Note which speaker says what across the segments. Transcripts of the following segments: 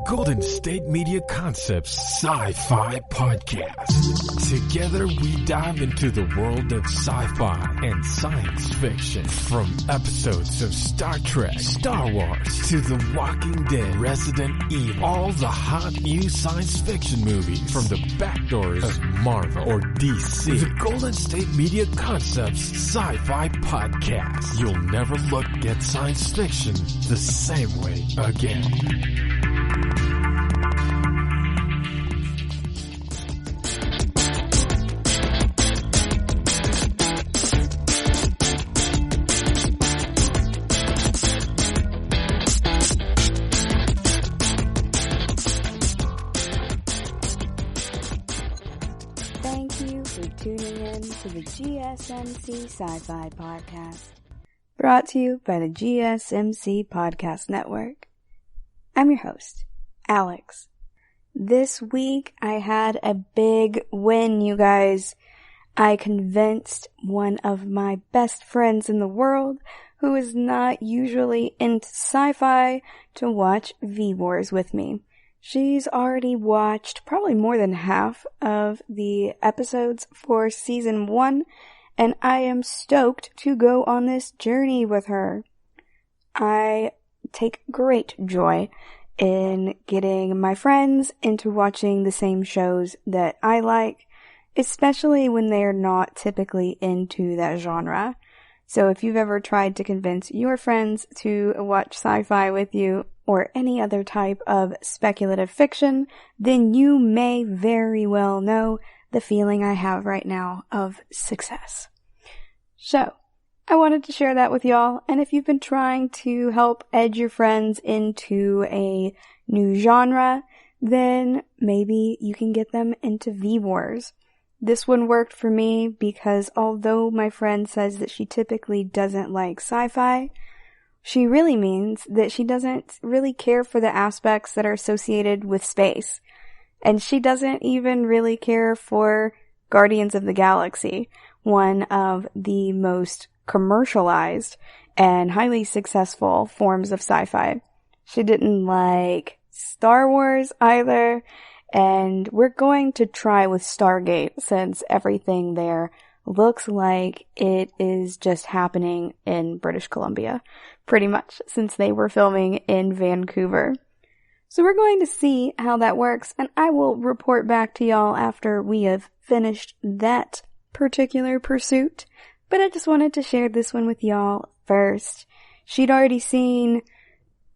Speaker 1: Golden State Media Concepts Sci-Fi Podcast. Together we dive into the world of sci-fi and science fiction. From episodes of Star Trek, Star Wars, to The Walking Dead, Resident Evil, all the hot new science fiction movies from the back doors of Marvel or DC. The Golden State Media Concepts Sci-Fi Podcast. You'll never look at science fiction the same way again.
Speaker 2: Thank you for tuning in to the GSMC Sci-Fi Podcast, brought to you by the GSMC Podcast Network. I'm your host, Alex. This week I had a big win, you guys. I convinced one of my best friends in the world, who is not usually into sci-fi, to watch V-Wars with me. She's already watched probably more than half of the episodes for season 1, and I am stoked to go on this journey with her. I take great joy in getting my friends into watching the same shows that I like, especially when they're not typically into that genre. So if you've ever tried to convince your friends to watch sci-fi with you, or any other type of speculative fiction, then you may very well know the feeling I have right now of success. So, I wanted to share that with y'all, and if you've been trying to help edge your friends into a new genre, then maybe you can get them into V-Wars. This one worked for me because although my friend says that she typically doesn't like sci-fi, she really means that she doesn't really care for the aspects that are associated with space. And she doesn't even really care for Guardians of the Galaxy, one of the most commercialized and highly successful forms of sci-fi. She didn't like Star Wars either, and we're going to try with Stargate since everything there looks like it is just happening in British Columbia, pretty much, since they were filming in Vancouver. So we're going to see how that works, and I will report back to y'all after we have finished that particular pursuit. But I just wanted to share this one with y'all first. She'd already seen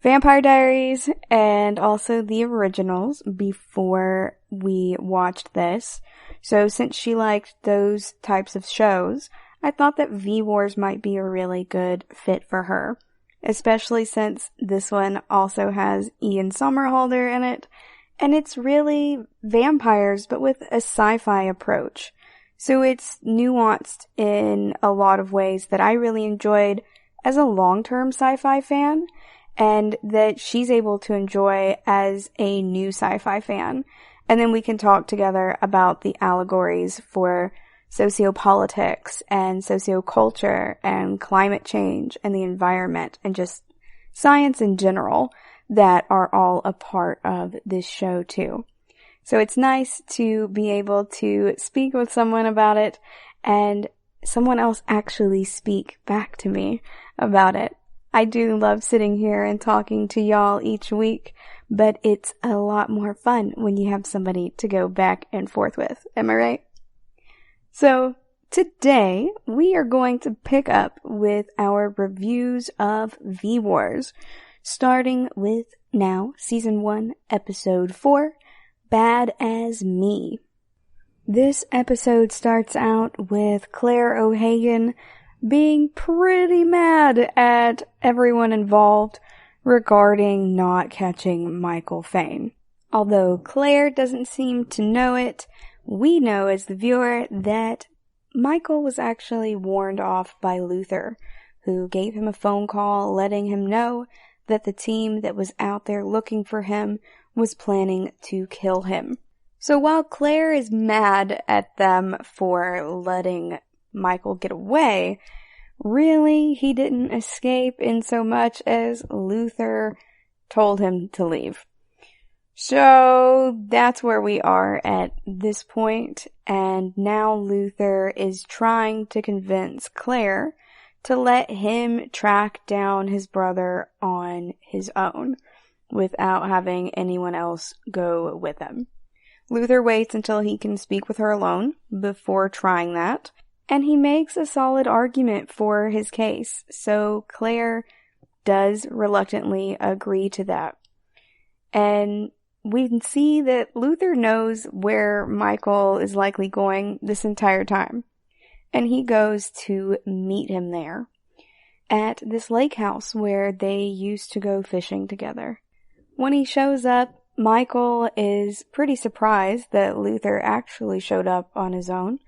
Speaker 2: Vampire Diaries and also the originals before we watched this. So since she liked those types of shows, I thought that V-Wars might be a really good fit for her. Especially since this one also has Ian Somerhalder in it. And it's really vampires, but with a sci-fi approach. So it's nuanced in a lot of ways that I really enjoyed as a long-term sci-fi fan, and that she's able to enjoy as a new sci-fi fan. And then we can talk together about the allegories for sociopolitics and socioculture and climate change and the environment and just science in general that are all a part of this show too. So it's nice to be able to speak with someone about it and someone else actually speak back to me about it. I do love sitting here and talking to y'all each week, but it's a lot more fun when you have somebody to go back and forth with. Am I right? So today we are going to pick up with our reviews of V-Wars, starting with now Season 1, Episode 4, Bad as Me. This episode starts out with Claire O'Hagan being pretty mad at everyone involved regarding not catching Michael Fane. Although Claire doesn't seem to know it, we know as the viewer that Michael was actually warned off by Luther, who gave him a phone call letting him know that the team that was out there looking for him was planning to kill him. So while Claire is mad at them for letting Michael get away, really he didn't escape in so much as Luther told him to leave. So that's where we are at this point, and now Luther is trying to convince Claire to let him track down his brother on his own without having anyone else go with him. Luther waits until he can speak with her alone before trying that, and he makes a solid argument for his case, so Claire does reluctantly agree to that. And we can see that Luther knows where Michael is likely going this entire time, and he goes to meet him there at this lake house where they used to go fishing together. When he shows up, Michael is pretty surprised that Luther actually showed up on his own,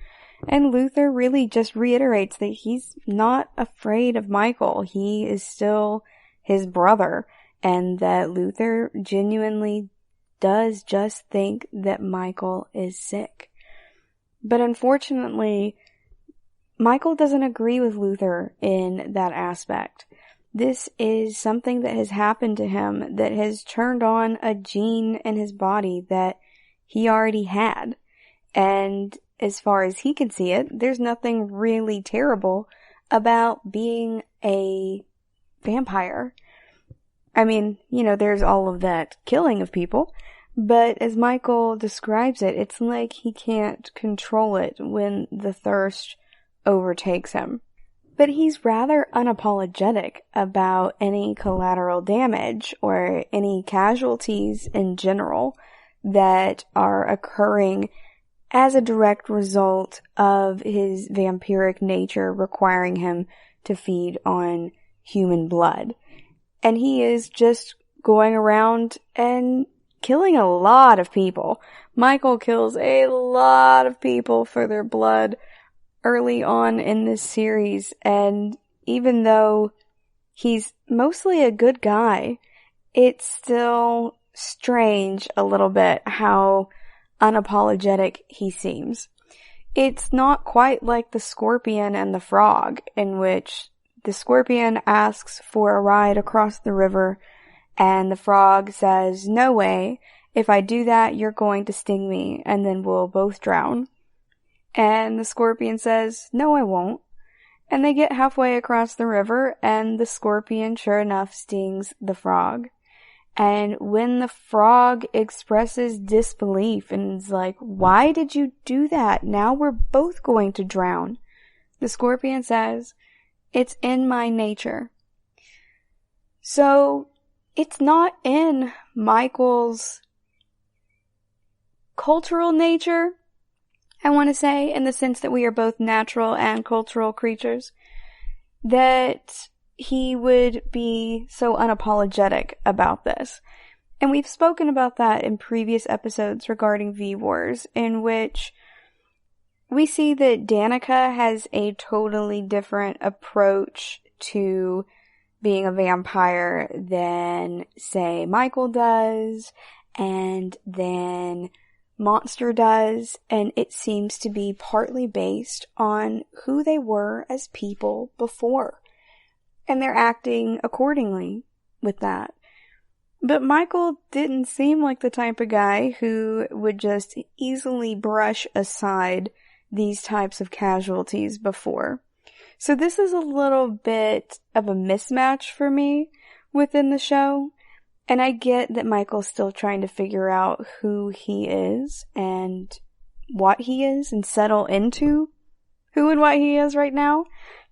Speaker 2: and Luther really just reiterates that he's not afraid of Michael. He is still his brother, and that Luther genuinely does just think that Michael is sick. But unfortunately, Michael doesn't agree with Luther in that aspect. This is something that has happened to him that has turned on a gene in his body that he already had. And as far as he can see it, there's nothing really terrible about being a vampire. I mean, there's all of that killing of people, but as Michael describes it, it's like he can't control it when the thirst overtakes him. But he's rather unapologetic about any collateral damage or any casualties in general that are occurring as a direct result of his vampiric nature requiring him to feed on human blood. And he is just going around and killing a lot of people. Michael kills a lot of people for their blood early on in this series, and even though he's mostly a good guy, it's still strange a little bit how unapologetic he seems. It's not quite like the scorpion and the frog, in which the scorpion asks for a ride across the river, and the frog says, "No way, if I do that, you're going to sting me, and then we'll both drown." And the scorpion says, "No, I won't." And they get halfway across the river, and the scorpion, sure enough, stings the frog. And when the frog expresses disbelief and is like, "Why did you do that? Now we're both going to drown," the scorpion says, "It's in my nature." So, it's not in Michael's cultural nature, I want to say, in the sense that we are both natural and cultural creatures, that he would be so unapologetic about this. And we've spoken about that in previous episodes regarding V-Wars, in which we see that Danica has a totally different approach to being a vampire than, say, Michael does, and then Monster does, and it seems to be partly based on who they were as people before. And they're acting accordingly with that. But Michael didn't seem like the type of guy who would just easily brush aside these types of casualties before. So this is a little bit of a mismatch for me within the show. And I get that Michael's still trying to figure out who he is and what he is and settle into who and what he is right now.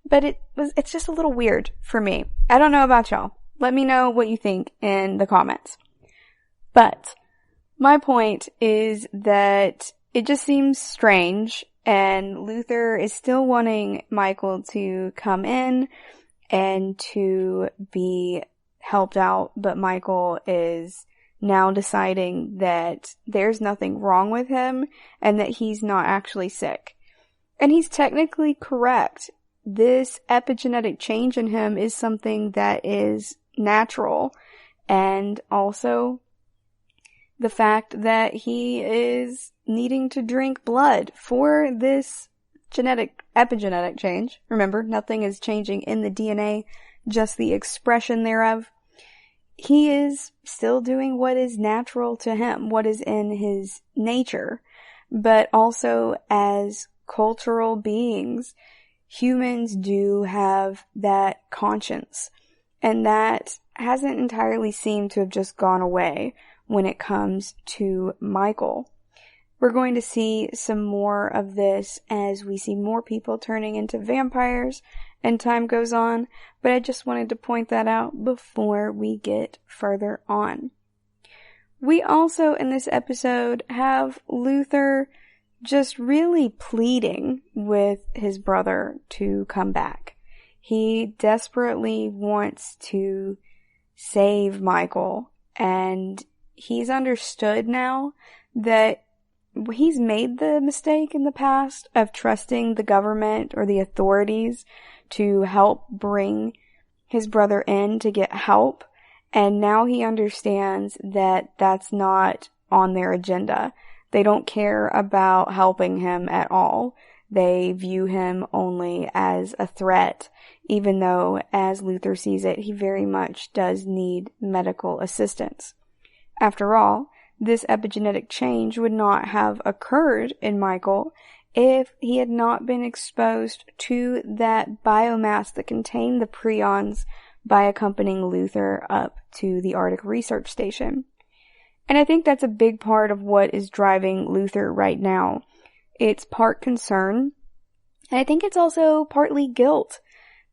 Speaker 2: But it's just a little weird for me. I don't know about y'all. Let me know what you think in the comments. But my point is that it just seems strange, and Luther is still wanting Michael to come in and to be helped out, but Michael is now deciding that there's nothing wrong with him and that he's not actually sick. And he's technically correct. This epigenetic change in him is something that is natural, and also the fact that he is needing to drink blood for this epigenetic change. Remember, nothing is changing in the DNA, just the expression thereof. he is still doing what is natural to him, what is in his nature. But also as cultural beings, humans do have that conscience. And that hasn't entirely seemed to have just gone away when it comes to Michael. We're going to see some more of this as we see more people turning into vampires and time goes on, but I just wanted to point that out before we get further on. We also, in this episode, have Luther just really pleading with his brother to come back. He desperately wants to save Michael, and he's understood now that he's made the mistake in the past of trusting the government or the authorities to help bring his brother in to get help. And now he understands that that's not on their agenda. They don't care about helping him at all. They view him only as a threat, even though, as Luther sees it, he very much does need medical assistance. After all, this epigenetic change would not have occurred in Michael if he had not been exposed to that biomass that contained the prions by accompanying Luther up to the Arctic Research Station. And I think that's a big part of what is driving Luther right now. It's part concern, and I think it's also partly guilt,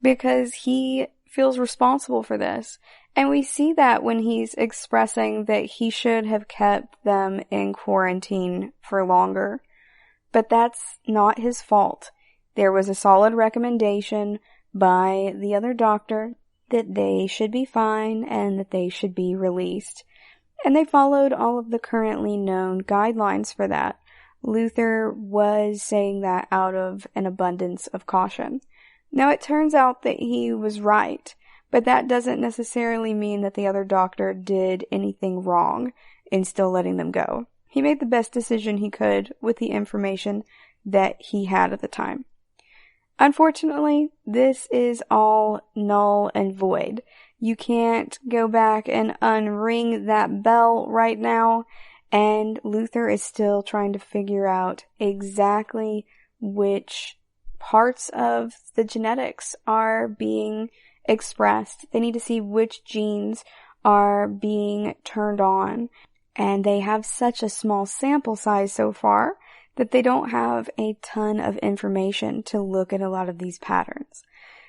Speaker 2: because he feels responsible for this. And we see that when he's expressing that he should have kept them in quarantine for longer. But that's not his fault. There was a solid recommendation by the other doctor that they should be fine and that they should be released. And they followed all of the currently known guidelines for that. Luther was saying that out of an abundance of caution. Now it turns out that he was right, but that doesn't necessarily mean that the other doctor did anything wrong in still letting them go. He made the best decision he could with the information that he had at the time. Unfortunately, this is all null and void. You can't go back and unring that bell right now, and Luther is still trying to figure out exactly which parts of the genetics are being expressed. They need to see which genes are being turned on, and they have such a small sample size so far that they don't have a ton of information to look at a lot of these patterns.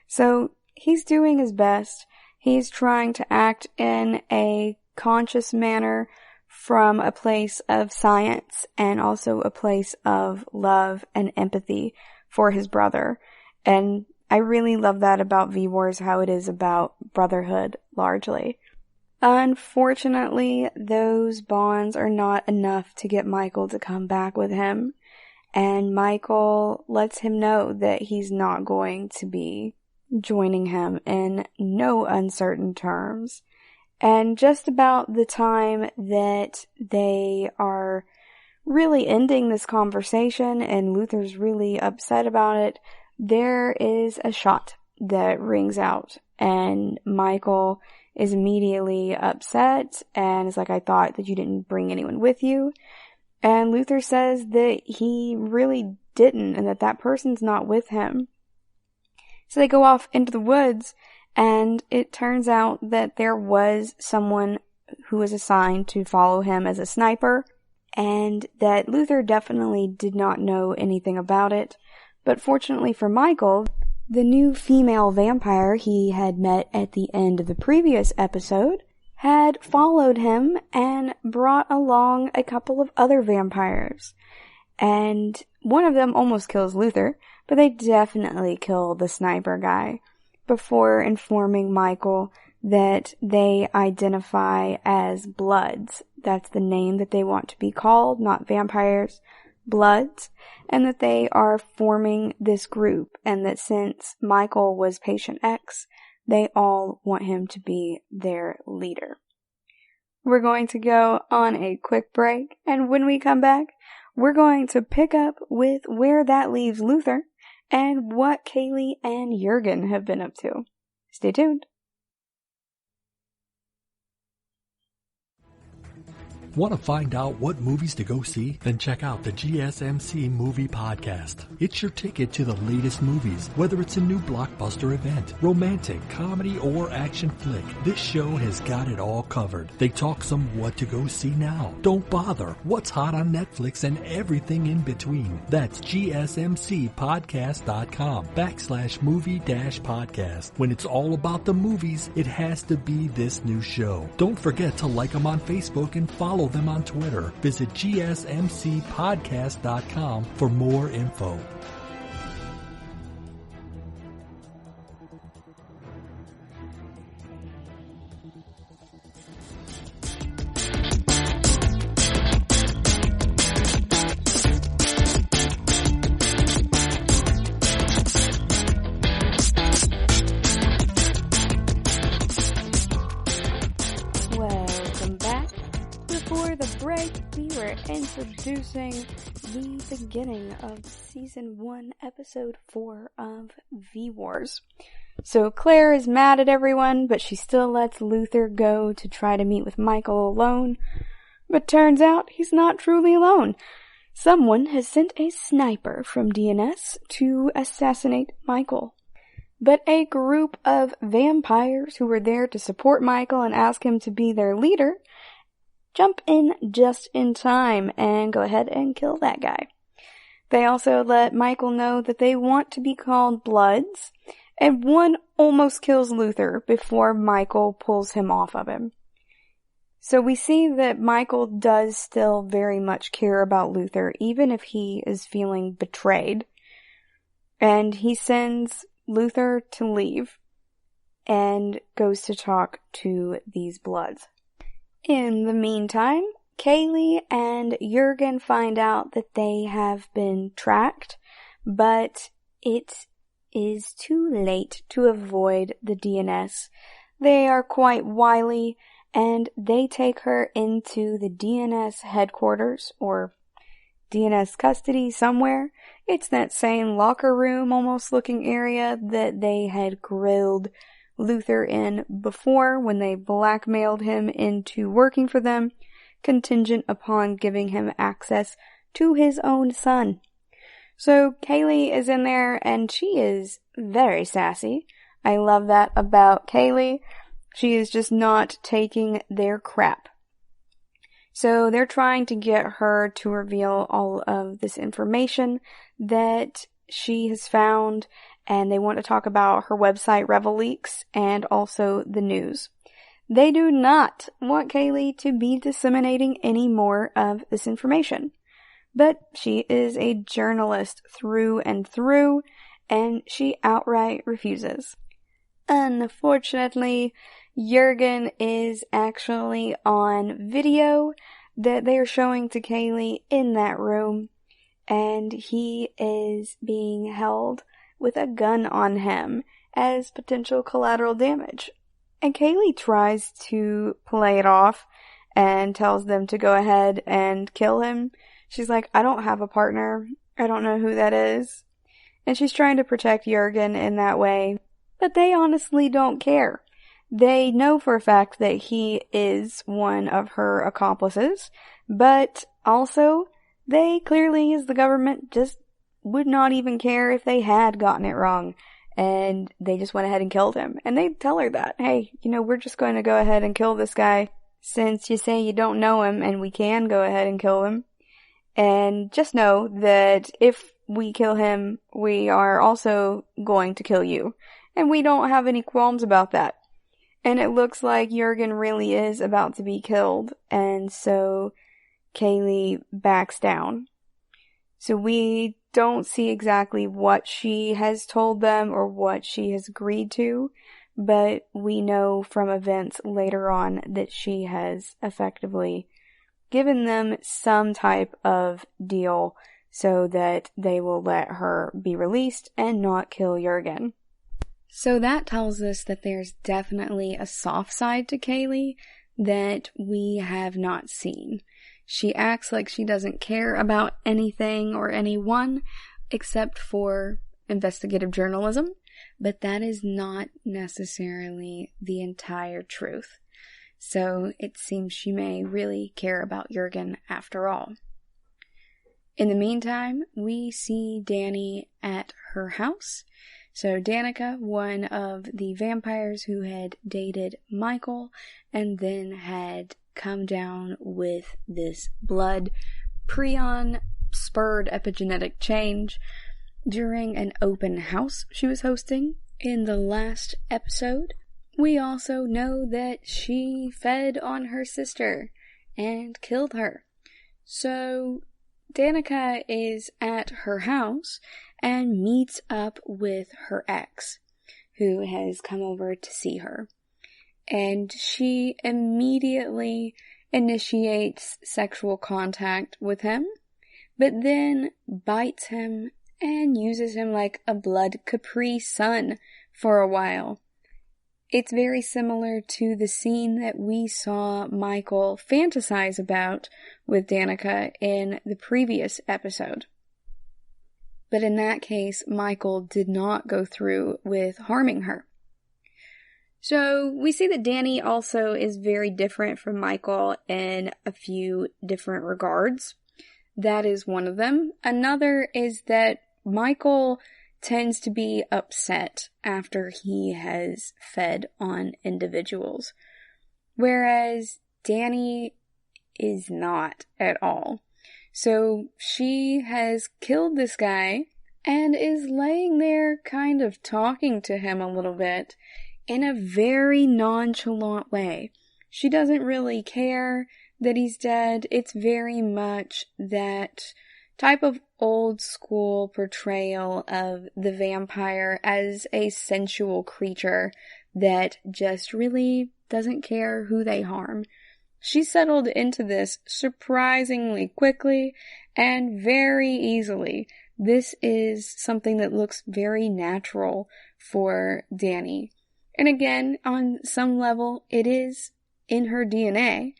Speaker 2: So he's doing his best. He's trying to act in a conscious manner from a place of science and also a place of love and empathy for his brother. And I really love that about V-Wars, how it is about brotherhood largely. Unfortunately, those bonds are not enough to get Michael to come back with him. And Michael lets him know that he's not going to be joining him in no uncertain terms. And just about the time that they are really ending this conversation and Luther's really upset about it, there is a shot that rings out, and Michael is immediately upset and is like, I thought that you didn't bring anyone with you. And Luther says that he really didn't and that person's not with him. So they go off into the woods, and it turns out that there was someone who was assigned to follow him as a sniper, and that Luther definitely did not know anything about it. But fortunately for Michael, the new female vampire he had met at the end of the previous episode had followed him and brought along a couple of other vampires. And one of them almost kills Luther, but they definitely kill the sniper guy before informing Michael that they identify as Bloods. That's the name that they want to be called, not vampires, Bloods, and that they are forming this group, and that since Michael was Patient X, they all want him to be their leader. We're going to go on a quick break, and when we come back, we're going to pick up with where that leaves Luther and what Kaylee and Jurgen have been up to. Stay tuned.
Speaker 3: Want to find out what movies to go see? Then check out the GSMC Movie Podcast. It's your ticket to the latest movies, whether it's a new blockbuster event, romantic, comedy, or action flick. This show has got it all covered. They talk some what to go see now, don't bother, what's hot on Netflix, and everything in between. That's gsmcpodcast.com/movie-podcast. When it's all about the movies, it has to be this new show. Don't forget to like them on Facebook and follow them on Twitter. Visit gsmcpodcast.com for more info.
Speaker 2: Introducing the beginning of Season 1, Episode 4 of V-Wars. So Claire is mad at everyone, but she still lets Luther go to try to meet with Michael alone. But turns out he's not truly alone. Someone has sent a sniper from DNS to assassinate Michael. But a group of vampires who were there to support Michael and ask him to be their leader jump in just in time and go ahead and kill that guy. They also let Michael know that they want to be called Bloods, and one almost kills Luther before Michael pulls him off of him. So we see that Michael does still very much care about Luther, even if he is feeling betrayed. And he sends Luther to leave and goes to talk to these Bloods. In the meantime, Kaylee and Jurgen find out that they have been tracked, but it is too late to avoid the DNS. They are quite wily, and they take her into the DNS headquarters, or DNS custody somewhere. It's that same locker room almost looking area that they had grilled Luther in before when they blackmailed him into working for them, contingent upon giving him access to his own son. So Kaylee is in there and she is very sassy. I love that about Kaylee. She is just not taking their crap. So they're trying to get her to reveal all of this information that she has found, and they want to talk about her website RevelLeaks and also the news. They do not want Kaylee to be disseminating any more of this information. But she is a journalist through and through, and she outright refuses. Unfortunately, Jurgen is actually on video that they are showing to Kaylee in that room, and he is being held with a gun on him as potential collateral damage. And Kaylee tries to play it off and tells them to go ahead and kill him. She's like, I don't have a partner. I don't know who that is. And she's trying to protect Jurgen in that way. But they honestly don't care. They know for a fact that he is one of her accomplices. But also, they clearly, as the government, just would not even care if they had gotten it wrong. And they just went ahead and killed him. And they tell her that, hey, we're just going to go ahead and kill this guy since you say you don't know him, and we can go ahead and kill him. And just know that if we kill him, we are also going to kill you. And we don't have any qualms about that. And it looks like Jurgen really is about to be killed. And so Kaylee backs down. So we don't see exactly what she has told them or what she has agreed to, but we know from events later on that she has effectively given them some type of deal so that they will let her be released and not kill Jurgen. So that tells us that there's definitely a soft side to Kaylee that we have not seen. She acts like she doesn't care about anything or anyone except for investigative journalism, but that is not necessarily the entire truth. so it seems she may really care about Jurgen after all. In the meantime, we see Dani at her house. So Danica, one of the vampires who had dated Michael and then had come down with this blood prion spurred epigenetic change during an open house she was hosting in the last episode. We also know that she fed on her sister and killed her. So Danica is at her house and meets up with her ex, who has come over to see her. And she immediately initiates sexual contact with him, but then bites him and uses him like a blood Capri Sun for a while. It's very similar to the scene that we saw Michael fantasize about with Danica in the previous episode. But in that case, Michael did not go through with harming her. So we see that Dani also is very different from Michael in a few different regards. That is one of them. Another is that Michael tends to be upset after he has fed on individuals, whereas Dani is not at all. So she has killed this guy and is laying there kind of talking to him a little bit in a very nonchalant way. She doesn't really care that he's dead. It's very much that type of old school portrayal of the vampire as a sensual creature that just really doesn't care who they harm. She settled into this surprisingly quickly and very easily. This is something that looks very natural for Dani. And again, on some level, it is in her DNA,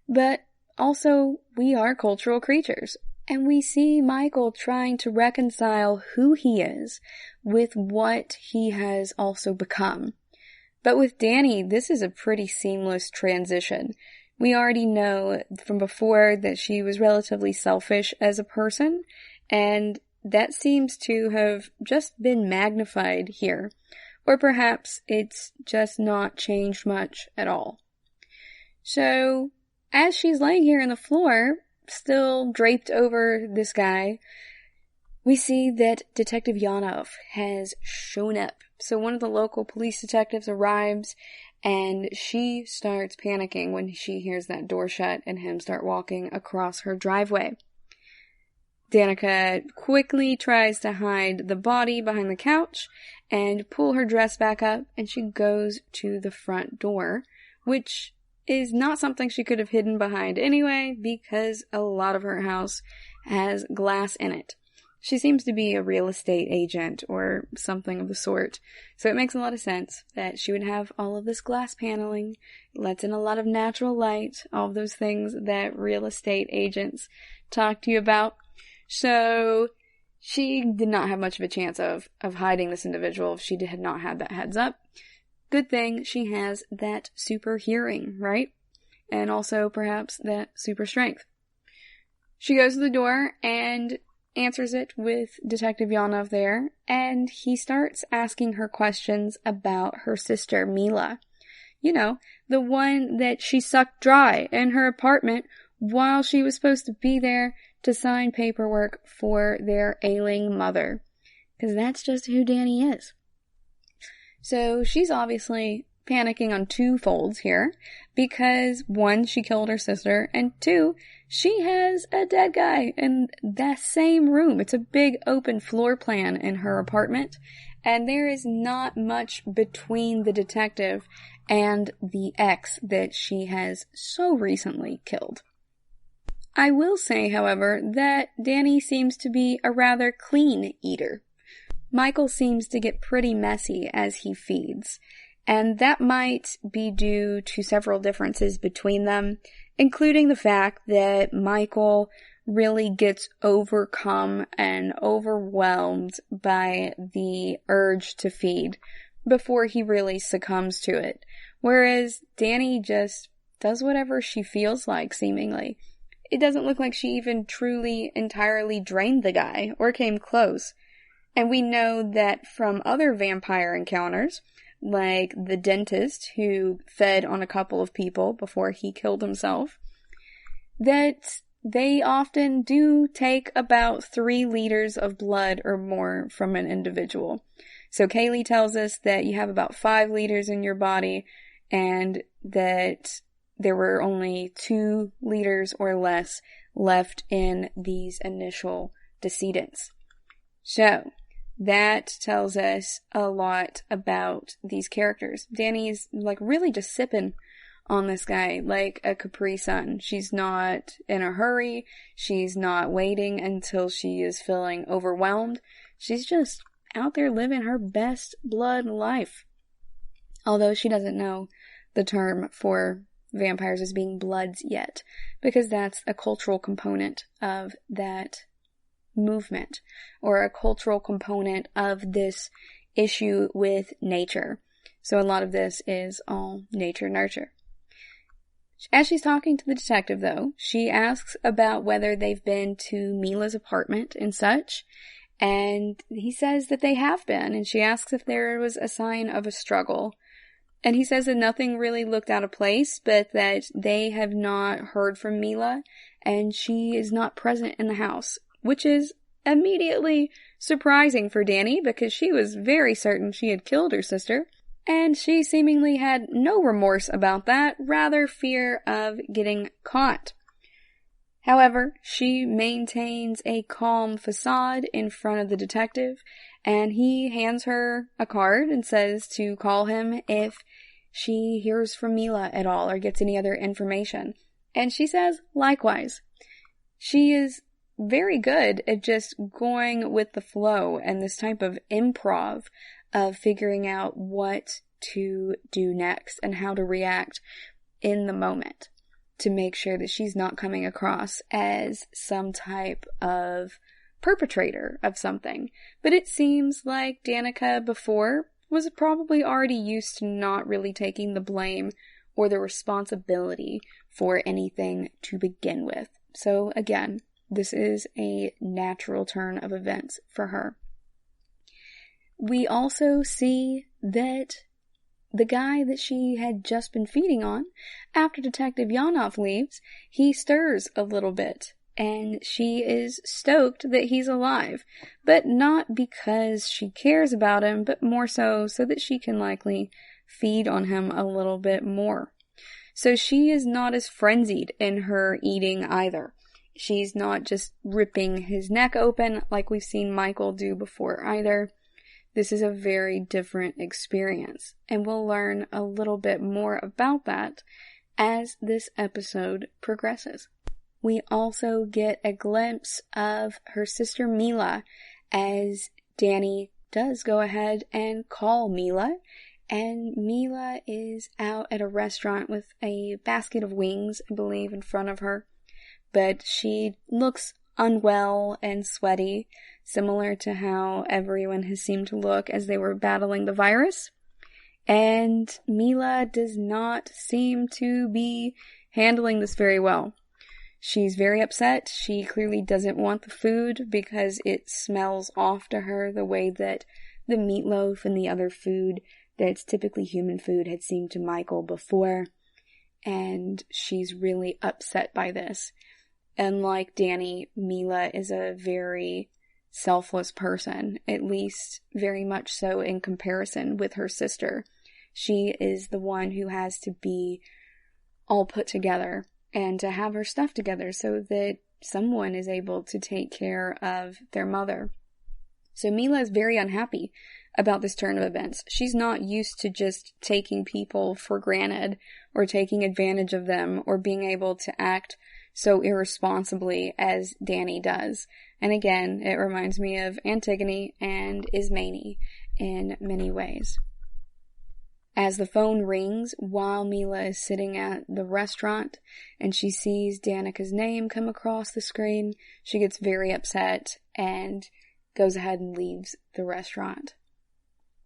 Speaker 2: but also we are cultural creatures. And we see Michael trying to reconcile who he is with what he has also become. But with Dani, this is a pretty seamless transition. We already know from before that she was relatively selfish as a person, and that seems to have just been magnified here. Or perhaps it's just not changed much at all. So, as she's laying here on the floor, still draped over this guy, we see that Detective Yanov has shown up. So one of the local police detectives arrives, and she starts panicking when she hears that door shut and him start walking across her driveway. Danica quickly tries to hide the body behind the couch and pull her dress back up, and she goes to the front door, which is not something she could have hidden behind anyway, because a lot of her house has glass in it. She seems to be a real estate agent or something of the sort, so it makes a lot of sense that she would have all of this glass paneling, lets in a lot of natural light, all of those things that real estate agents talk to you about. So she did not have much of a chance of hiding this individual if she had not had that heads up. Good thing she has that super hearing, right? And also perhaps that super strength. She goes to the door and answers it with Detective Yanov there, and he starts asking her questions about her sister, Mila. You know, the one that she sucked dry in her apartment while she was supposed to be there to sign paperwork for their ailing mother. Because that's just who Dani is. So she's obviously panicking on two folds here, because one, she killed her sister, and two, she has a dead guy in that same room. It's a big open floor plan in her apartment, and there is not much between the detective and the ex that she has so recently killed. I will say, however, that Dani seems to be a rather clean eater. Michael seems to get pretty messy as he feeds, and that might be due to several differences between them, including the fact that Michael really gets overcome and overwhelmed by the urge to feed before he really succumbs to it, whereas Dani just does whatever she feels like, seemingly. It doesn't look like she even truly, entirely drained the guy, or came close. And we know that from other vampire encounters, like the dentist who fed on a couple of people before he killed himself, that they often do take about 3 liters of blood or more from an individual. So Kaylee tells us that you have about 5 liters in your body, and that there were only 2 liters or less left in these initial decedents. So, that tells us a lot about these characters. Danny's really just sipping on this guy like a Capri Sun. She's not in a hurry. She's not waiting until she is feeling overwhelmed. She's just out there living her best blood life. Although she doesn't know the term for vampires as being bloods yet, because that's a cultural component of that movement, or a cultural component of this issue with nature. So a lot of this is all nature nurture. As she's talking to the detective, though, she asks about whether they've been to Mila's apartment and such, and he says that they have been, and she asks if there was a sign of a struggle. And he says that nothing really looked out of place, but that they have not heard from Mila, and she is not present in the house, which is immediately surprising for Danny, because she was very certain she had killed her sister, and she seemingly had no remorse about that, rather fear of getting caught. However, she maintains a calm facade in front of the detective, and he hands her a card and says to call him if she hears from Mila at all or gets any other information. And she says likewise. She is very good at just going with the flow and this type of improv of figuring out what to do next and how to react in the moment, to make sure that she's not coming across as some type of perpetrator of something. But it seems like Danica before was probably already used to not really taking the blame or the responsibility for anything to begin with. So again, this is a natural turn of events for her. We also see that the guy that she had just been feeding on, after Detective Yanov leaves, he stirs a little bit, and she is stoked that he's alive, but not because she cares about him, but more so that she can likely feed on him a little bit more. So she is not as frenzied in her eating either. She's not just ripping his neck open like we've seen Michael do before either. This is a very different experience, and we'll learn a little bit more about that as this episode progresses. We also get a glimpse of her sister Mila as Danny does go ahead and call Mila, and Mila is out at a restaurant with a basket of wings, I believe, in front of her, but she looks unwell and sweaty, similar to how everyone has seemed to look as they were battling the virus. And Mila does not seem to be handling this very well. She's very upset. She clearly doesn't want the food because it smells off to her the way that the meatloaf and the other food that's typically human food had seemed to Michael before. And she's really upset by this. Unlike Danny, Mila is a very selfless person, at least very much so in comparison with her sister. She is the one who has to be all put together and to have her stuff together so that someone is able to take care of their mother. So Mila is very unhappy about this turn of events. She's not used to just taking people for granted or taking advantage of them or being able to act so irresponsibly as Danny does. And again, it reminds me of Antigone and Ismene in many ways. As the phone rings while Mila is sitting at the restaurant and she sees Danica's name come across the screen, she gets very upset and goes ahead and leaves the restaurant.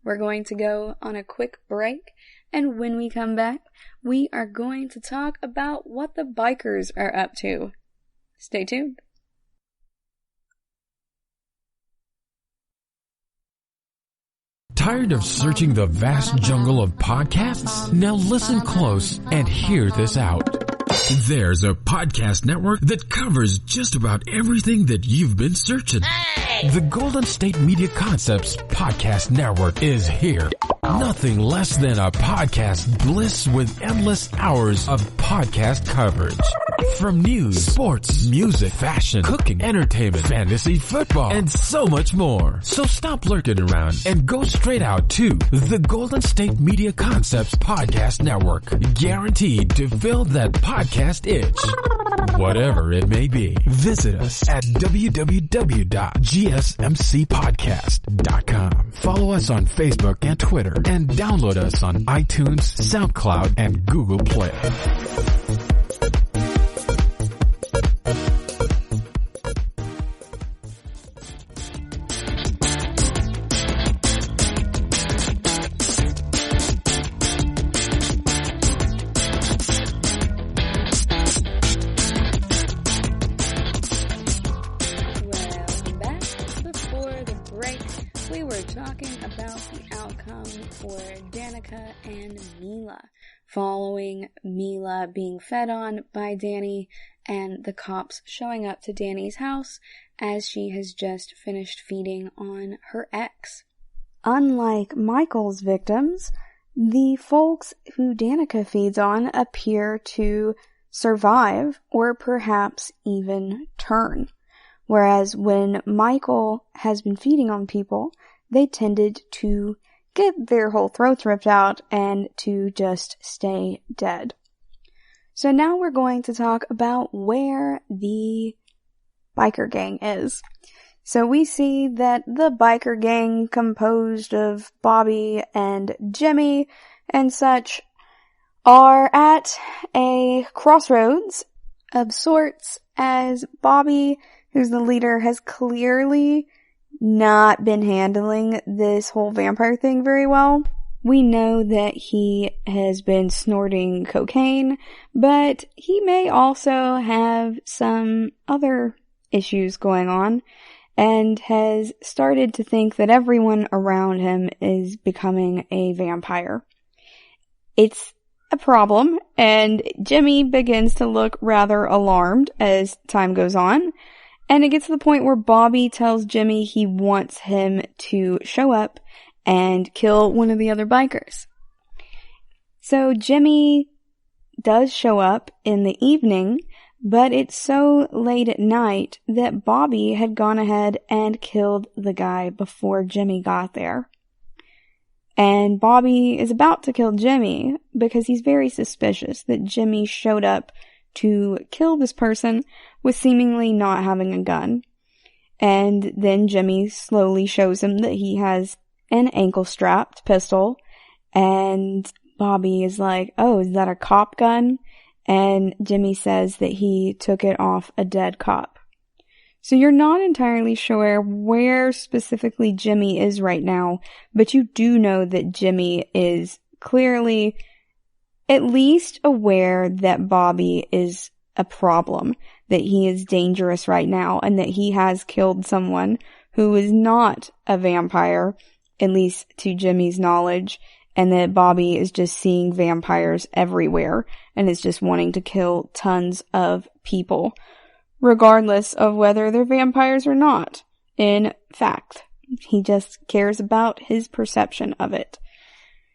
Speaker 2: We're going to go on a quick break, And when we come back, we are going to talk about what the bikers are up to. Stay tuned.
Speaker 1: Tired of searching the vast jungle of podcasts? Now listen close and hear this out. There's a podcast network that covers just about everything that you've been searching. The Golden State Media Concepts Podcast Network is here. Nothing less than a podcast bliss with endless hours of podcast coverage. From news, sports, music, fashion, cooking, entertainment, fantasy, football, and so much more. So stop lurking around and go straight out to the Golden State Media Concepts Podcast Network. Guaranteed to fill that podcast itch. Whatever it may be. Visit us at www.gsmcpodcast.com. Follow us on Facebook and Twitter, and download us on iTunes, SoundCloud, and Google Play.
Speaker 2: And Mila, following Mila being fed on by Danny and the cops showing up to Danny's house as she has just finished feeding on her ex.
Speaker 4: Unlike Michael's victims, the folks who Danica feeds on appear to survive or perhaps even turn, whereas when Michael has been feeding on people, they tended to get their whole throats ripped out and to just stay dead. So now we're going to talk about where the biker gang is. So we see that the biker gang composed of Bobby and Jimmy and such are at a crossroads of sorts, as Bobby, who's the leader, has clearly not been handling this whole vampire thing very well. We know that he has been snorting cocaine, but he may also have some other issues going on and has started to think that everyone around him is becoming a vampire. It's a problem, and Jimmy begins to look rather alarmed as time goes on. And it gets to the point where Bobby tells Jimmy he wants him to show up and kill one of the other bikers. So Jimmy does show up in the evening, but it's so late at night that Bobby had gone ahead and killed the guy before Jimmy got there. And Bobby is about to kill Jimmy because he's very suspicious that Jimmy showed up to kill this person with seemingly not having a gun. And then Jimmy slowly shows him that he has an ankle-strapped pistol, and Bobby is like, "Oh, is that a cop gun?" And Jimmy says that he took it off a dead cop. So you're not entirely sure where specifically Jimmy is right now, but you do know that Jimmy is clearly at least aware that Bobby is a problem, that he is dangerous right now, and that he has killed someone who is not a vampire, at least to Jimmy's knowledge, and that Bobby is just seeing vampires everywhere and is just wanting to kill tons of people, regardless of whether they're vampires or not. In fact, he just cares about his perception of it.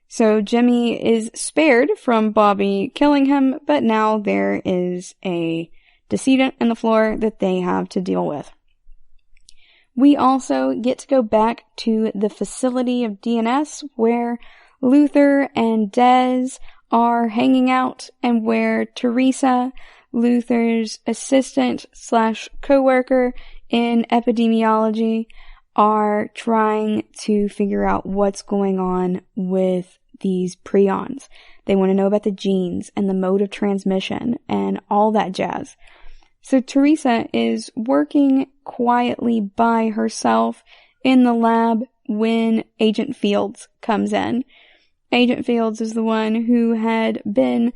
Speaker 4: So Jimmy is spared from Bobby killing him, but now there is a decedent in the floor that they have to deal with. We also get to go back to the facility of DNS where Luther and Dez are hanging out, and where Teresa, Luther's assistant / co-worker in epidemiology, are trying to figure out what's going on with these prions. They want to know about the genes and the mode of transmission and all that jazz. So Teresa is working quietly by herself in the lab when Agent Fields comes in. Agent Fields is the one who had been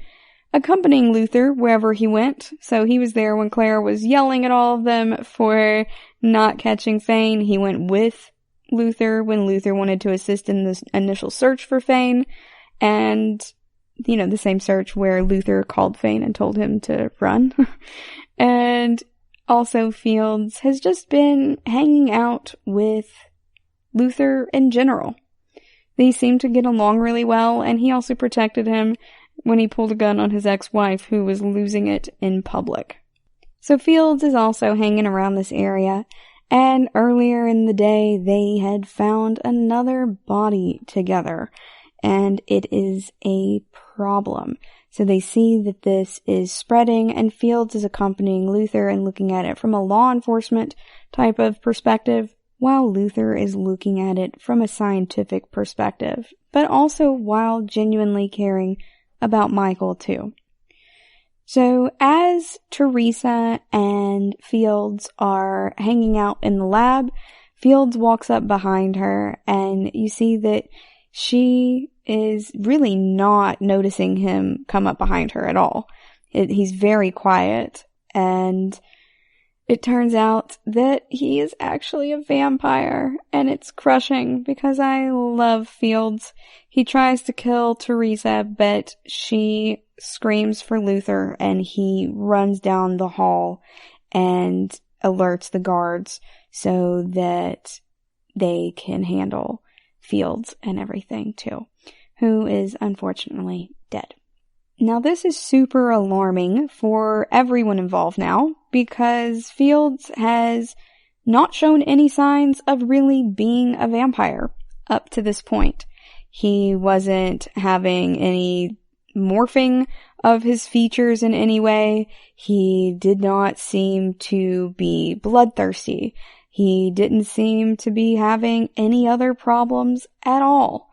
Speaker 4: accompanying Luther wherever he went. So he was there when Claire was yelling at all of them for not catching Fane. He went with Luther when Luther wanted to assist in this initial search for Fane. And, the same search where Luther called Fane and told him to run. And also Fields has just been hanging out with Luther in general. They seem to get along really well, and he also protected him when he pulled a gun on his ex-wife who was losing it in public. So Fields is also hanging around this area, and earlier in the day they had found another body together, and it is a problem. So they see that this is spreading, and Fields is accompanying Luther and looking at it from a law enforcement type of perspective, while Luther is looking at it from a scientific perspective, but also while genuinely caring about Michael too. So as Teresa and Fields are hanging out in the lab, Fields walks up behind her, and you see that she is really not noticing him come up behind her at all. He's very quiet, and it turns out that he is actually a vampire, and it's crushing because I love Fields. He tries to kill Teresa, but she screams for Luther, and he runs down the hall and alerts the guards so that they can handle Fields and everything too, who is unfortunately dead. Now this is super alarming for everyone involved now, because Fields has not shown any signs of really being a vampire up to this point. He wasn't having any morphing of his features in any way. He did not seem to be bloodthirsty. He didn't seem to be having any other problems at all.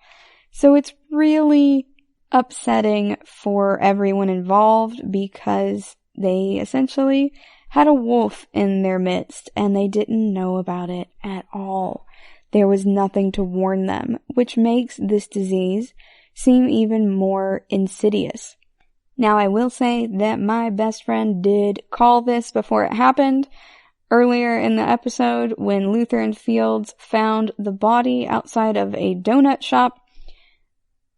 Speaker 4: So it's really upsetting for everyone involved, because they essentially had a wolf in their midst and they didn't know about it at all. There was nothing to warn them, which makes this disease seem even more insidious. Now, I will say that my best friend did call this before it happened. Earlier in the episode, when Luther and Fields found the body outside of a donut shop,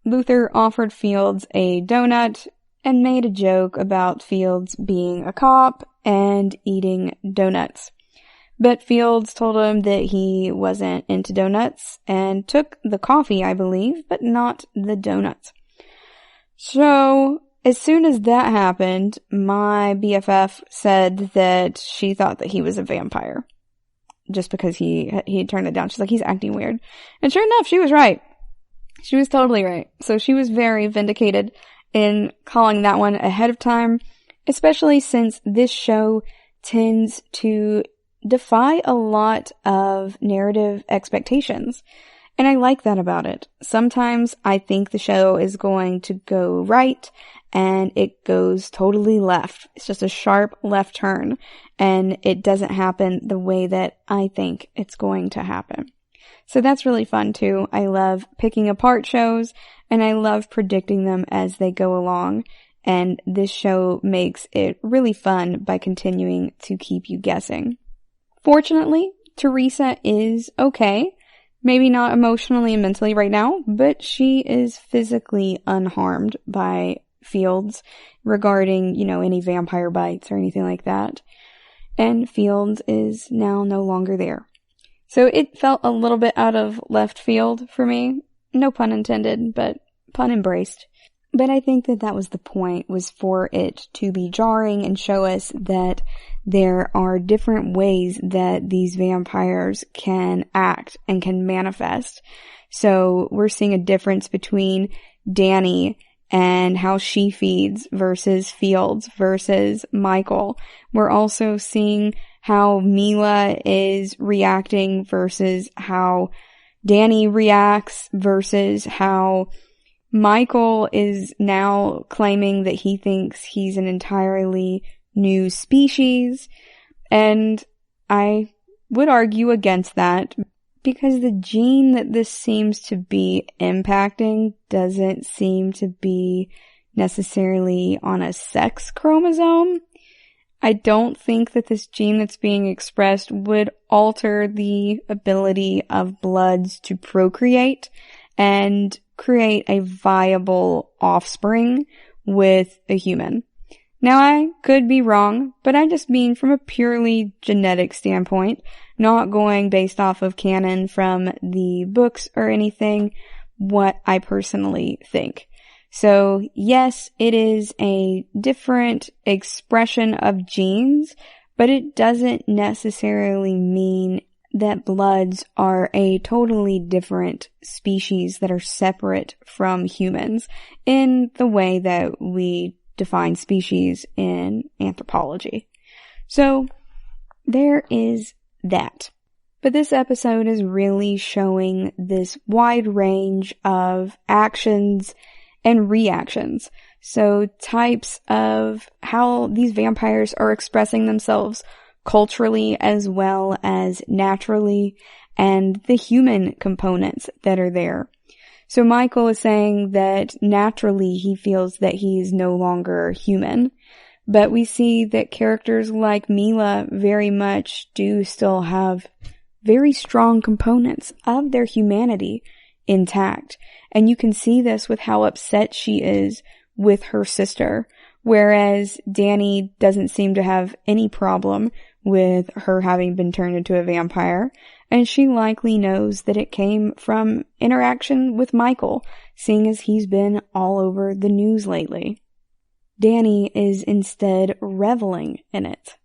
Speaker 4: Luther offered Fields a donut and made a joke about Fields being a cop and eating donuts. But Fields told him that he wasn't into donuts and took the coffee, I believe, but not the donuts. So, as soon as that happened, my BFF said that she thought that he was a vampire. Just because he had turned it down. She's like, he's acting weird. And sure enough, she was right. She was totally right. So she was very vindicated in calling that one ahead of time, especially since this show tends to defy a lot of narrative expectations. And I like that about it. Sometimes I think the show is going to go right and it goes totally left. It's just a sharp left turn and it doesn't happen the way that I think it's going to happen. So that's really fun too. I love picking apart shows and I love predicting them as they go along. And this show makes it really fun by continuing to keep you guessing. Fortunately, Teresa is okay. Maybe not emotionally and mentally right now, but she is physically unharmed by Fields regarding, any vampire bites or anything like that. And Fields is now no longer there. So it felt a little bit out of left field for me. No pun intended, but pun embraced. But I think that was the point, was for it to be jarring and show us that there are different ways that these vampires can act and can manifest. So we're seeing a difference between Danny and how she feeds versus Fields versus Michael. We're also seeing how Mila is reacting versus how Danny reacts versus how Michael is now claiming that he thinks he's an entirely new species. And I would argue against that because the gene that this seems to be impacting doesn't seem to be necessarily on a sex chromosome. I don't think that this gene that's being expressed would alter the ability of bloods to procreate and create a viable offspring with a human. Now, I could be wrong, but I just mean from a purely genetic standpoint, not going based off of canon from the books or anything, what I personally think. So, yes, it is a different expression of genes, but it doesn't necessarily mean that bloods are a totally different species that are separate from humans in the way that we define species in anthropology. So, there is that. But this episode is really showing this wide range of actions and reactions. So, types of how these vampires are expressing themselves culturally as well as naturally, and the human components that are there. So Michael is saying that naturally he feels that he's no longer human, but we see that characters like Mila very much do still have very strong components of their humanity intact. And you can see this with how upset she is with her sister, whereas Danny doesn't seem to have any problem with her having been turned into a vampire, and she likely knows that it came from interaction with Michael, seeing as he's been all over the news lately. Danny is instead reveling in it.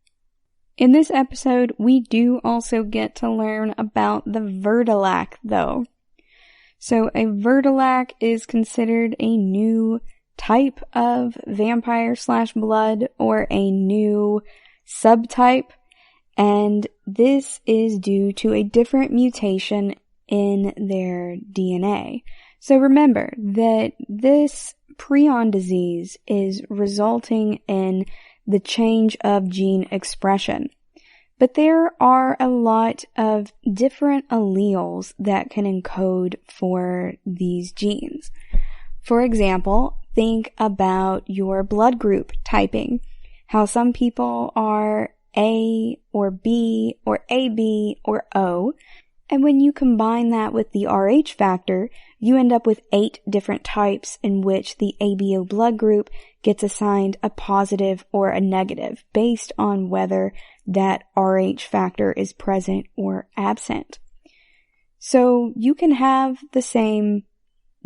Speaker 4: In this episode, we do also get to learn about the Vertilac, though. So a Vertilac is considered a new type of vampire/blood, or a new subtype, and this is due to a different mutation in their DNA. So remember that this prion disease is resulting in the change of gene expression. But there are a lot of different alleles that can encode for these genes. For example, think about your blood group typing. How some people are A or B or AB or O. And when you combine that with the Rh factor, you end up with 8 different types in which the ABO blood group gets assigned a positive or a negative based on whether that Rh factor is present or absent. So you can have the same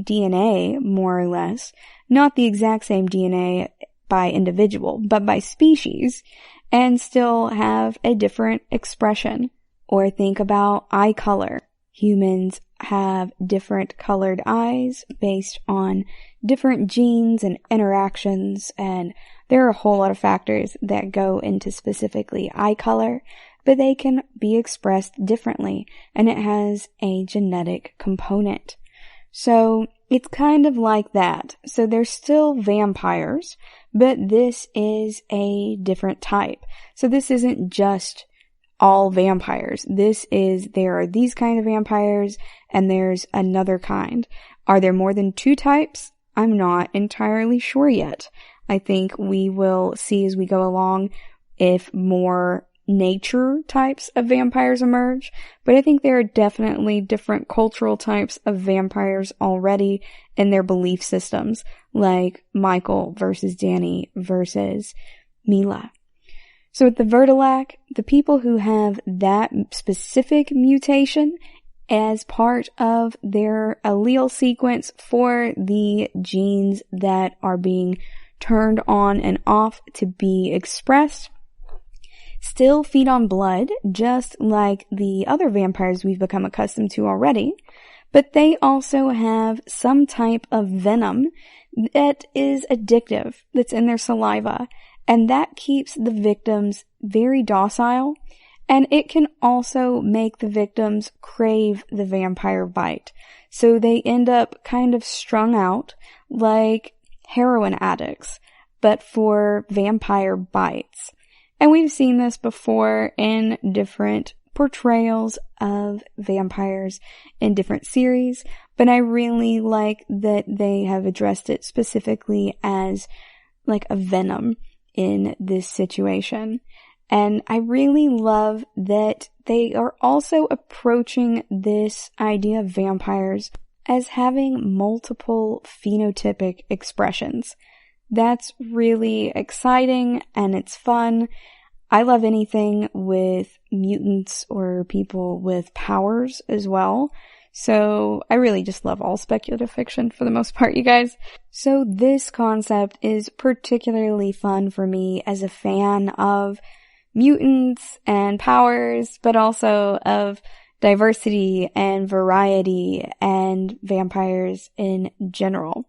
Speaker 4: DNA, more or less, not the exact same DNA by individual, but by species, and still have a different expression. Or think about eye color. Humans have different colored eyes based on different genes and interactions, and there are a whole lot of factors that go into specifically eye color, but they can be expressed differently, and it has a genetic component. So it's kind of like that. So they're still vampires, but this is a different type. So this isn't just all vampires. There are these kind of vampires, and there's another kind. Are there more than 2 types? I'm not entirely sure yet. I think we will see as we go along if more nature types of vampires emerge, but I think there are definitely different cultural types of vampires already in their belief systems, like Michael versus Danny versus Mila. So with the Vertilac, the people who have that specific mutation as part of their allele sequence for the genes that are being turned on and off to be expressed, still feed on blood, just like the other vampires we've become accustomed to already, but they also have some type of venom that is addictive, that's in their saliva, and that keeps the victims very docile, and it can also make the victims crave the vampire bite. So they end up kind of strung out like heroin addicts, but for vampire bites. And we've seen this before in different portrayals of vampires in different series, but I really like that they have addressed it specifically as like a venom in this situation. And I really love that they are also approaching this idea of vampires as having multiple phenotypic expressions. That's really exciting and it's fun. I love anything with mutants or people with powers as well. So I really just love all speculative fiction for the most part, you guys. So this concept is particularly fun for me as a fan of mutants and powers, but also of diversity and variety and vampires in general.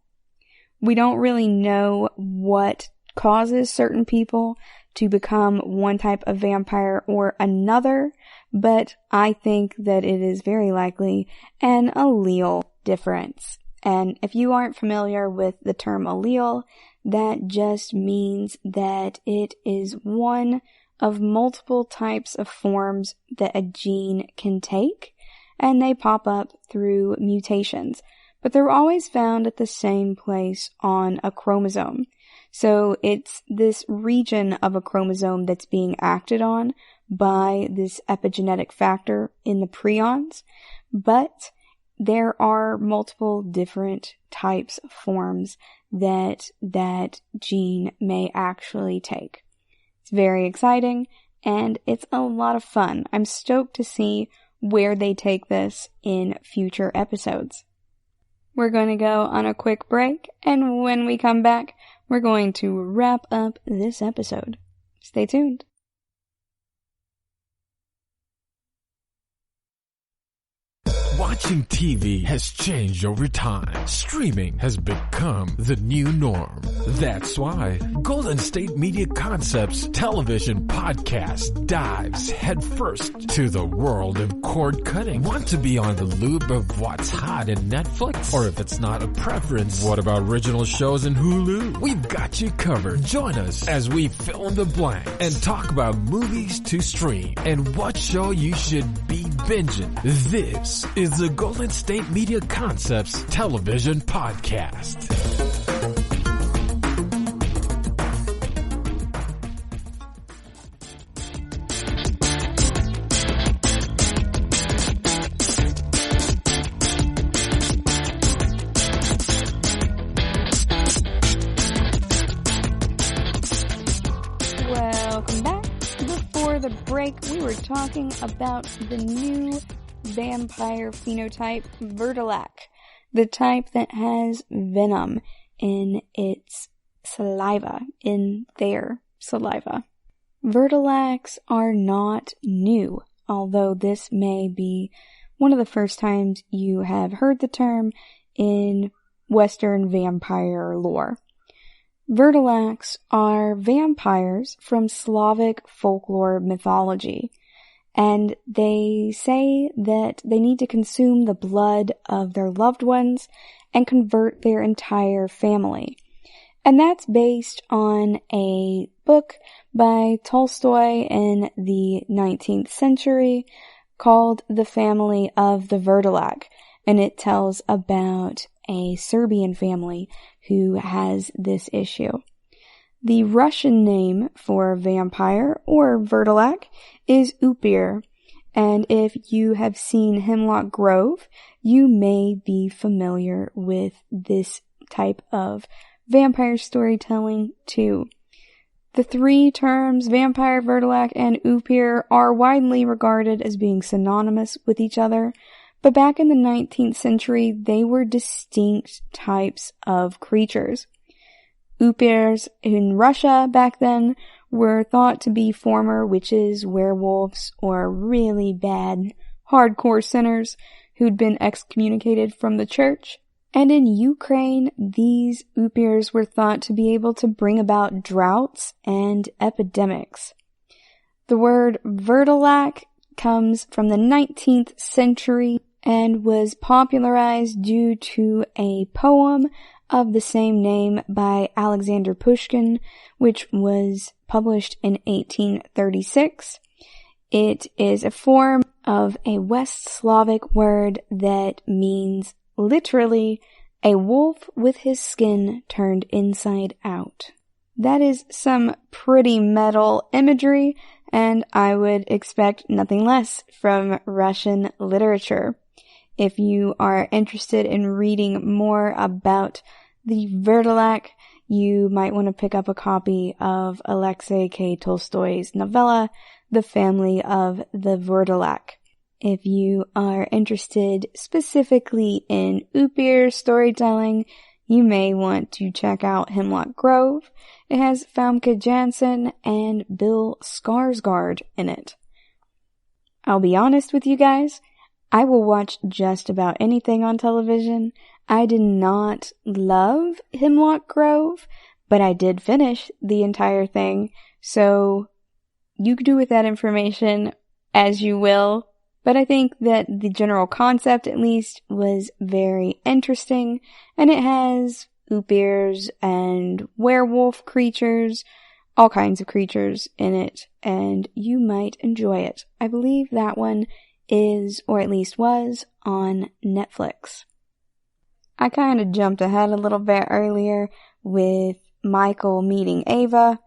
Speaker 4: We don't really know what causes certain people to become one type of vampire or another, but I think that it is very likely an allele difference. And if you aren't familiar with the term allele, that just means that it is one of multiple types of forms that a gene can take, and they pop up through mutations. But they're always found at the same place on a chromosome. So it's this region of a chromosome that's being acted on by this epigenetic factor in the prions. But there are multiple different types of forms that gene may actually take. It's very exciting and it's a lot of fun. I'm stoked to see where they take this in future episodes. We're going to go on a quick break, and when we come back, we're going to wrap up this episode. Stay tuned.
Speaker 1: Watching TV has changed over time. Streaming has become the new norm. That's why Golden State Media Concepts television podcast dives headfirst to the world of cord cutting. Want to be on the loop of what's hot in Netflix? Or if it's not a preference, what about original shows in Hulu? We've got you covered. Join us as we fill in the blank and talk about movies to stream and what show you should be binging. This is the Golden State Media Concepts television podcast.
Speaker 4: Welcome back. Before the break, we were talking about the new vampire phenotype, Vertilac, the type that has venom in its saliva, in their saliva. Vertilacs are not new, although this may be one of the first times you have heard the term in Western vampire lore. Vertilacs are vampires from Slavic folklore mythology, and they say that they need to consume the blood of their loved ones and convert their entire family. And that's based on a book by Tolstoy in the 19th century called The Family of the Vertilac, and it tells about a Serbian family who has this issue. The Russian name for vampire or Vertilac is Upir, and if you have seen Hemlock Grove, you may be familiar with this type of vampire storytelling too. The three terms vampire, Vertilac, and Upir are widely regarded as being synonymous with each other, but back in the 19th century, they were distinct types of creatures. Upirs in Russia back then were thought to be former witches, werewolves, or really bad, hardcore sinners who'd been excommunicated from the church. And in Ukraine, these Upirs were thought to be able to bring about droughts and epidemics. The word Vertilac comes from the 19th century and was popularized due to a poem of the same name by Alexander Pushkin, which was published in 1836. It is a form of a West Slavic word that means literally a wolf with his skin turned inside out. That is some pretty metal imagery, and I would expect nothing less from Russian literature. If you are interested in reading more about the Verdalak, you might want to pick up a copy of Alexei K. Tolstoy's novella, The Family of the Verdalak. If you are interested specifically in Upir storytelling, you may want to check out Hemlock Grove. It has Famke Janssen and Bill Skarsgård in it. I'll be honest with you guys, I will watch just about anything on television. I did not love Hemlock Grove, but I did finish the entire thing, so you can do with that information as you will. But I think that the general concept, at least, was very interesting, and it has upirs and werewolf creatures, all kinds of creatures in it, and you might enjoy it. I believe that one is, or at least was, on Netflix. I kind of jumped ahead a little bit earlier with Michael meeting Ava.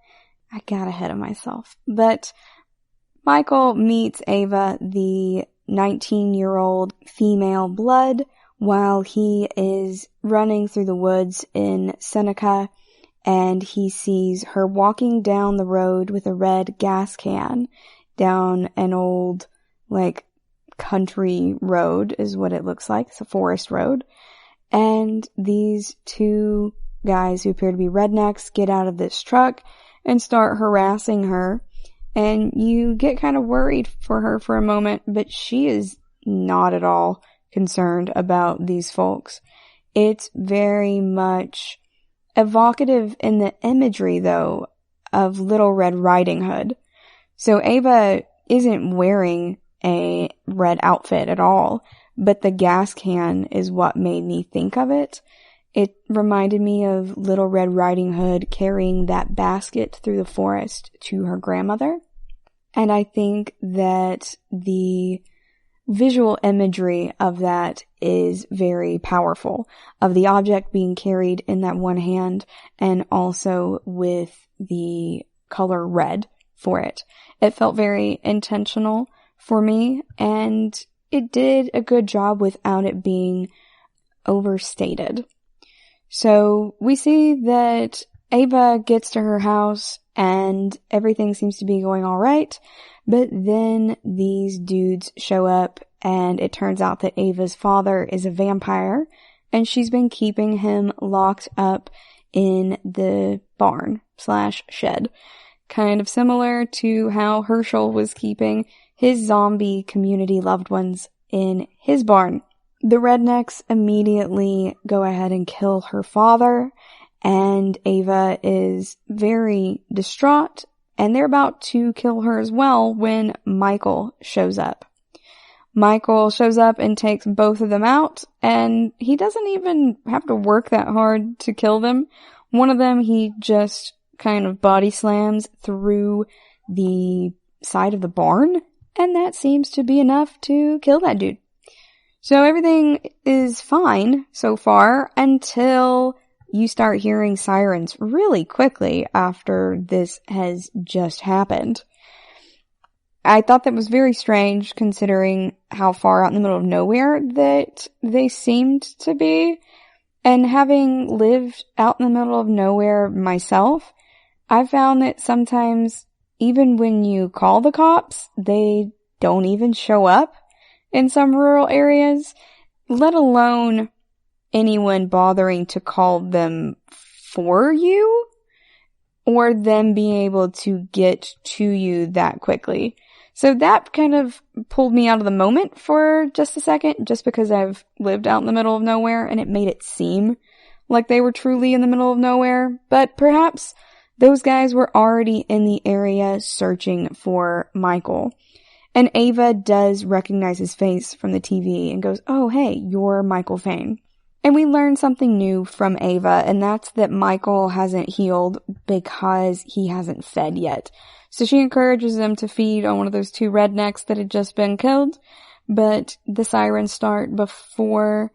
Speaker 4: I got ahead of myself, but Michael meets Ava, the 19-year-old female blood, while he is running through the woods in Seneca, and he sees her walking down the road with a red gas can down an old, country road is what it looks like. It's a forest road. And these two guys who appear to be rednecks get out of this truck and start harassing her. And you get kind of worried for her for a moment, but she is not at all concerned about these folks. It's very much evocative in the imagery, though, of Little Red Riding Hood. So Ava isn't wearing a red outfit at all, but the gas can is what made me think of it. It reminded me of Little Red Riding Hood carrying that basket through the forest to her grandmother. And I think that the visual imagery of that is very powerful, of the object being carried in that one hand and also with the color red for it. It felt very intentional for me, and it did a good job without it being overstated. So we see that Ava gets to her house and everything seems to be going all right, but then these dudes show up and it turns out that Ava's father is a vampire and she's been keeping him locked up in the barn/shed. Kind of similar to how Herschel was keeping his zombie community loved ones in his barn. The rednecks immediately go ahead and kill her father, and Ava is very distraught, and they're about to kill her as well when Michael shows up. Michael shows up and takes both of them out, and he doesn't even have to work that hard to kill them. One of them he just kind of body slams through the side of the barn, and that seems to be enough to kill that dude. So everything is fine so far until you start hearing sirens really quickly after this has just happened. I thought that was very strange considering how far out in the middle of nowhere that they seemed to be. And having lived out in the middle of nowhere myself, I found that sometimes even when you call the cops, they don't even show up in some rural areas, let alone anyone bothering to call them for you or them being able to get to you that quickly. So that kind of pulled me out of the moment for just a second, just because I've lived out in the middle of nowhere and it made it seem like they were truly in the middle of nowhere. But perhaps those guys were already in the area searching for Michael. And Ava does recognize his face from the TV and goes, "Oh, hey, you're Michael Fane." And we learn something new from Ava, and that's that Michael hasn't healed because he hasn't fed yet. So she encourages them to feed on one of those 2 rednecks that had just been killed, but the sirens start before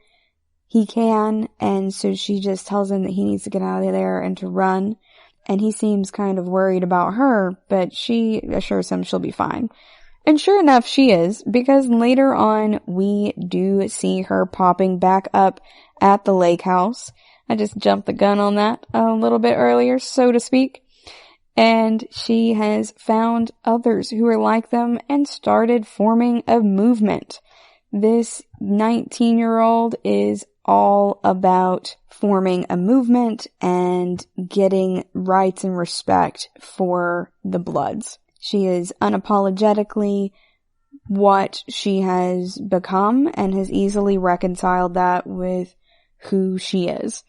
Speaker 4: he can, and so she just tells him that he needs to get out of there and to run. And he seems kind of worried about her, but she assures him she'll be fine. And sure enough, she is, because later on we do see her popping back up at the lake house. I just jumped the gun on that a little bit earlier, so to speak. And she has found others who are like them and started forming a movement. This 19-year-old is all about forming a movement and getting rights and respect for the Bloods. She is unapologetically what she has become and has easily reconciled that with who she is.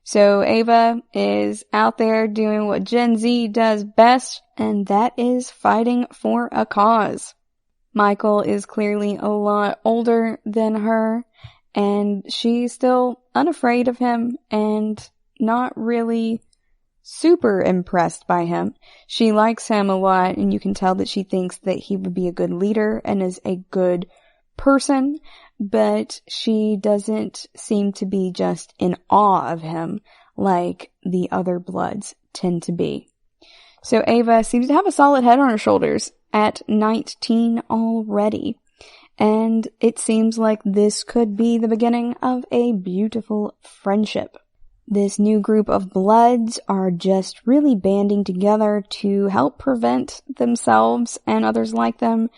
Speaker 4: So Ava is out there doing what Gen Z does best, and that is fighting for a cause. Michael is clearly a lot older than her, and she's still unafraid of him and not really super impressed by him. She likes him a lot, and you can tell that she thinks that he would be a good leader and is a good person, but she doesn't seem to be just in awe of him like the other Bloods tend to be. So Ava seems to have a solid head on her shoulders at 19 already. And it seems like this could be the beginning of a beautiful friendship. This new group of Bloods are just really banding together to help prevent themselves and others like them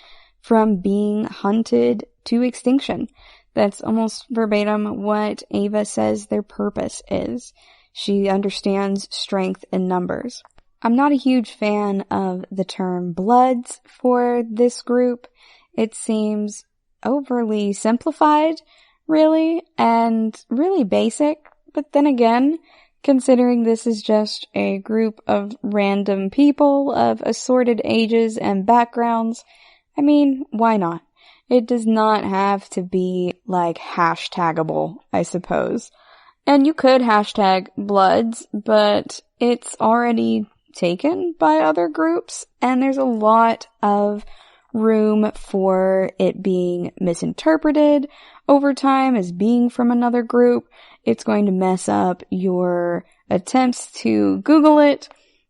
Speaker 4: from being hunted to extinction. That's almost verbatim what Ava says their purpose is. She understands strength in numbers. I'm not a huge fan of the term Bloods for this group. It seems overly simplified, really, and really basic. But then again, considering this is just a group of random people of assorted ages and backgrounds, I mean, why not? It does not have to be, like, hashtagable, I suppose. And you could hashtag Bloods, but it's already taken by other groups, and there's a lot of room for it being misinterpreted over time as being from another group. It's going to mess up your attempts to Google it,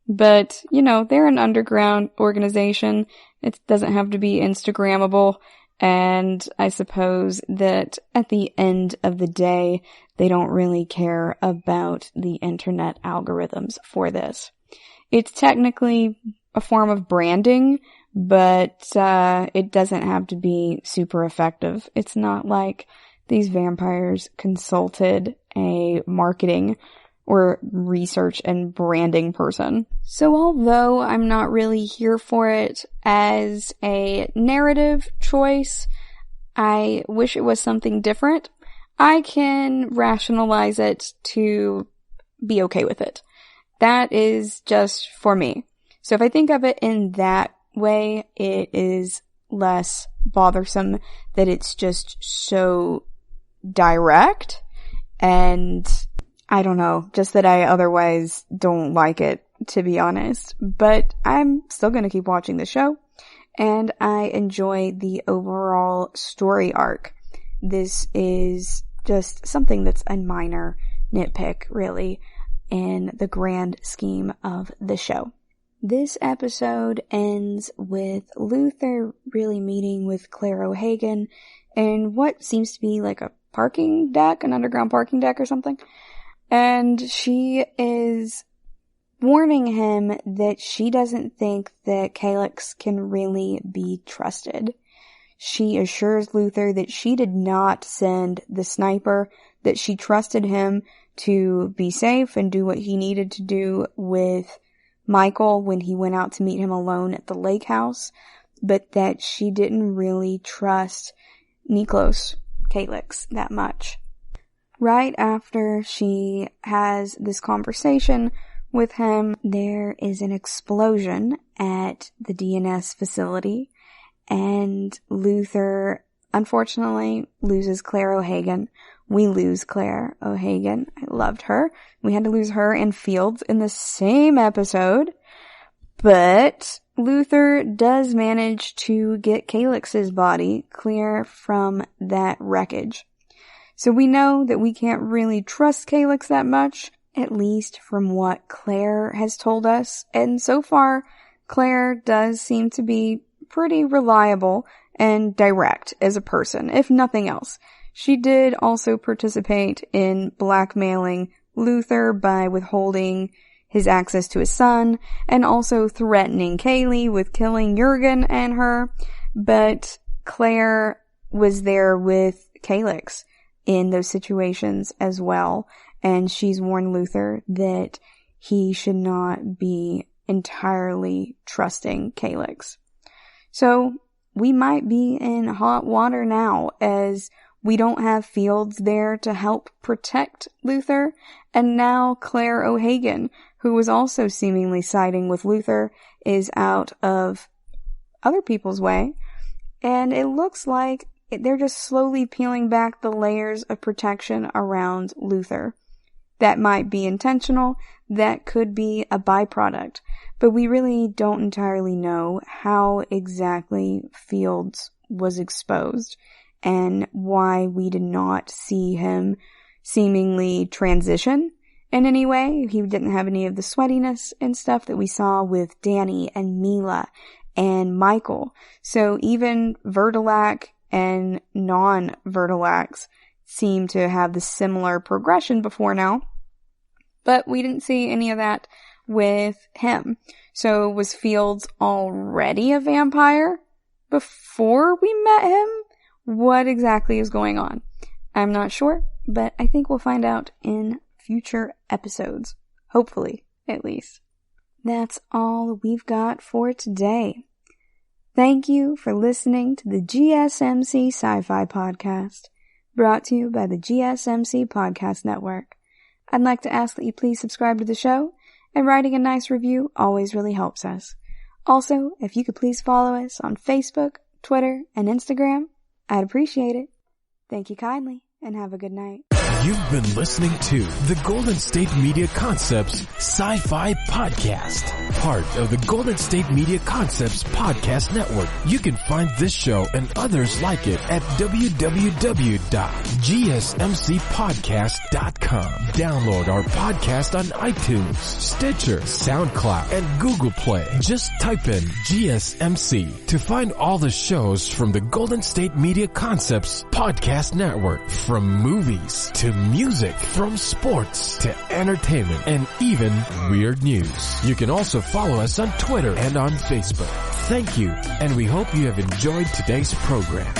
Speaker 4: but, you know, they're an underground organization. It doesn't have to be Instagrammable, and I suppose that at the end of the day, they don't really care about the internet algorithms for this. It's technically a form of branding, but it doesn't have to be super effective. It's not like these vampires consulted a marketing or research and branding person. So although I'm not really here for it as a narrative choice, I wish it was something different. I can rationalize it to be okay with it. That is just for me. So if I think of it in that way, it is less bothersome that it's just so direct, and I don't know, just that I otherwise don't like it, to be honest. But I'm still gonna keep watching the show, and I enjoy the overall story arc. This is just something that's a minor nitpick, really, in the grand scheme of the show. This episode ends with Luther really meeting with Claire O'Hagan in what seems to be like a parking deck, an underground parking deck or something. And she is warning him that she doesn't think that Calyx can really be trusted. She assures Luther that she did not send the sniper, that she trusted him to be safe and do what he needed to do with Michael when he went out to meet him alone at the lake house, but that she didn't really trust Niklos, Calyx, that much. Right after she has this conversation with him, there is an explosion at the DNS facility, and Luther, unfortunately, loses Claire O'Hagan. We lose Claire O'Hagan. I loved her. We had to lose her and Fields in the same episode. But Luther does manage to get Calyx's body clear from that wreckage. So we know that we can't really trust Calyx that much, at least from what Claire has told us. And so far, Claire does seem to be pretty reliable and direct as a person, if nothing else. She did also participate in blackmailing Luther by withholding his access to his son, and also threatening Kaylee with killing Jurgen and her, but Claire was there with Calyx in those situations as well, and she's warned Luther that he should not be entirely trusting Calyx. So, we might be in hot water now, as we don't have Fields there to help protect Luther, and now Claire O'Hagan, who was also seemingly siding with Luther, is out of other people's way, and it looks like they're just slowly peeling back the layers of protection around Luther. That might be intentional, that could be a byproduct, but we really don't entirely know how exactly Fields was exposed, and why we did not see him seemingly transition in any way. He didn't have any of the sweatiness and stuff that we saw with Danny and Mila and Michael. So even Vertilac and non-Vertilacs seem to have the similar progression before now. But we didn't see any of that with him. So was Fields already a vampire before we met him? What exactly is going on? I'm not sure, but I think we'll find out in future episodes. Hopefully, at least. That's all we've got for today. Thank you for listening to the GSMC Sci-Fi Podcast, brought to you by the GSMC Podcast Network. I'd like to ask that you please subscribe to the show, and writing a nice review always really helps us. Also, if you could please follow us on Facebook, Twitter, and Instagram, I'd appreciate it. Thank you kindly, and have a good night.
Speaker 1: You've been listening to the Golden State Media Concepts Sci-Fi Podcast, part of the Golden State Media Concepts Podcast Network. You can find this show and others like it at www.gsmcpodcast.com. Download our podcast on iTunes, Stitcher, SoundCloud, and Google Play. Just type in GSMC to find all the shows from the Golden State Media Concepts Podcast Network, from movies to music, from sports to entertainment, and even weird news. You can also follow us on Twitter and on Facebook. Thank you, and we hope you have enjoyed today's program.